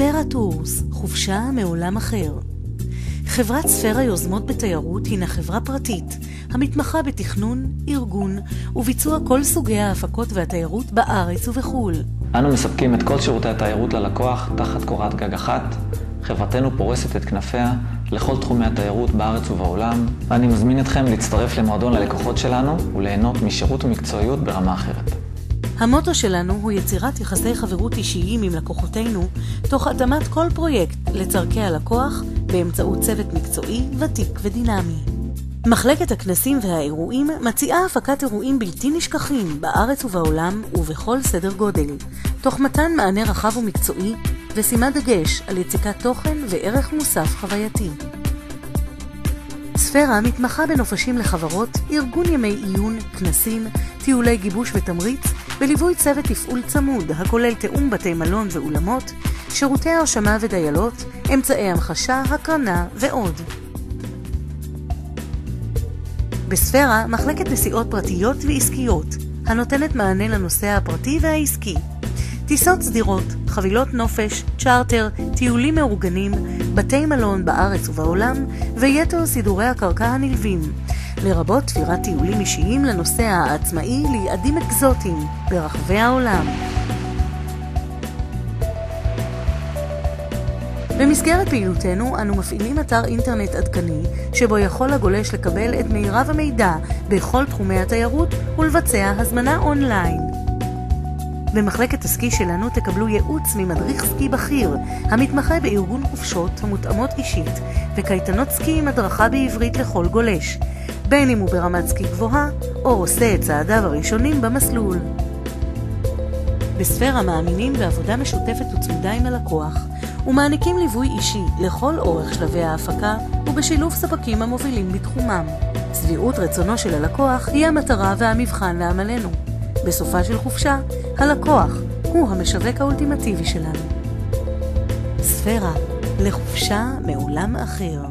ספירה טורס, חופשה מעולם אחר. חברת ספירה יוזמות בתיירות הינה חברה פרטית, המתמחה בתכנון, ארגון וביצוע כל סוגי ההפקות והתיירות בארץ ובחו"ל. אנו מספקים את כל שירותי התיירות ללקוח תחת קורת גג אחת. חברתנו פורסת את כנפיה לכל תחומי התיירות בארץ ובעולם, ואני מזמין אתכם להצטרף למועדון ללקוחות שלנו וליהנות משירות ומקצועיות ברמה אחרת. המוטו שלנו הוא יצירת יחסי חברות אישיים עם לקוחותינו, תוך התאמת כל פרויקט לצורכי הלקוח באמצעות צוות מקצועי, ותיק ודינמי. מחלקת הכנסים והאירועים מציעה הפקת אירועים בלתי נשכחים בארץ ובעולם ובכל סדר גודל, תוך מתן מענה רחב ומקצועי ושימת דגש על יציקת תוכן וערך מוסף חווייתי. ספירה מתמחה בנופשים לחברות, ארגון ימי עיון, כנסים, טיולי גיבוש ותמריץ, בליווי צוות תפעול צמוד הכולל תאום בתי מלון ואולמות, שירותי הרשמה ודיילות, אמצעי המחשה, הקרנה ועוד. בספירה מחלקת נסיעות פרטיות ועסקיות, הנותנת מענה לנוסע הפרטי והעסקי. טיסות סדירות, חבילות נופש, צ'ארטר, טיולים מאורגנים, בתי מלון בארץ ובעולם, ויתר סידורי הקרקע הנלווים, לרבות תפירת טיולים אישיים לנוסע העצמאי ליעדים אקזוטיים ברחבי העולם. במסגרת פעילותנו אנו מפעילים אתר אינטרנט עדכני שבו יכול הגולש לקבל את מירב המידע בכל תחומי התיירות ולבצע הזמנה אונליין. במחלקת הסקי שלנו תקבלו ייעוץ ממדריך סקי בכיר המתמחה בארגון חופשות המותאמות אישית וקייטנות סקי עם הדרכה בעברית לכל גולש, בין אם הוא ברמת סקי גבוהה או עושה את צעדיו הראשונים במסלול. בספירה מאמינים בעבודה משותפת וצמודה עם הלקוח ומעניקים ליווי אישי לכל אורך שלבי ההפקה ובשילוב ספקים המובילים בתחומם. סבירות רצונו של הלקוח היא המטרה והמבחן לעמלנו. בסופה של חופשה, הלקוח הוא המשווק האולטימטיבי שלנו. ספירה, לחופשה מעולם אחר.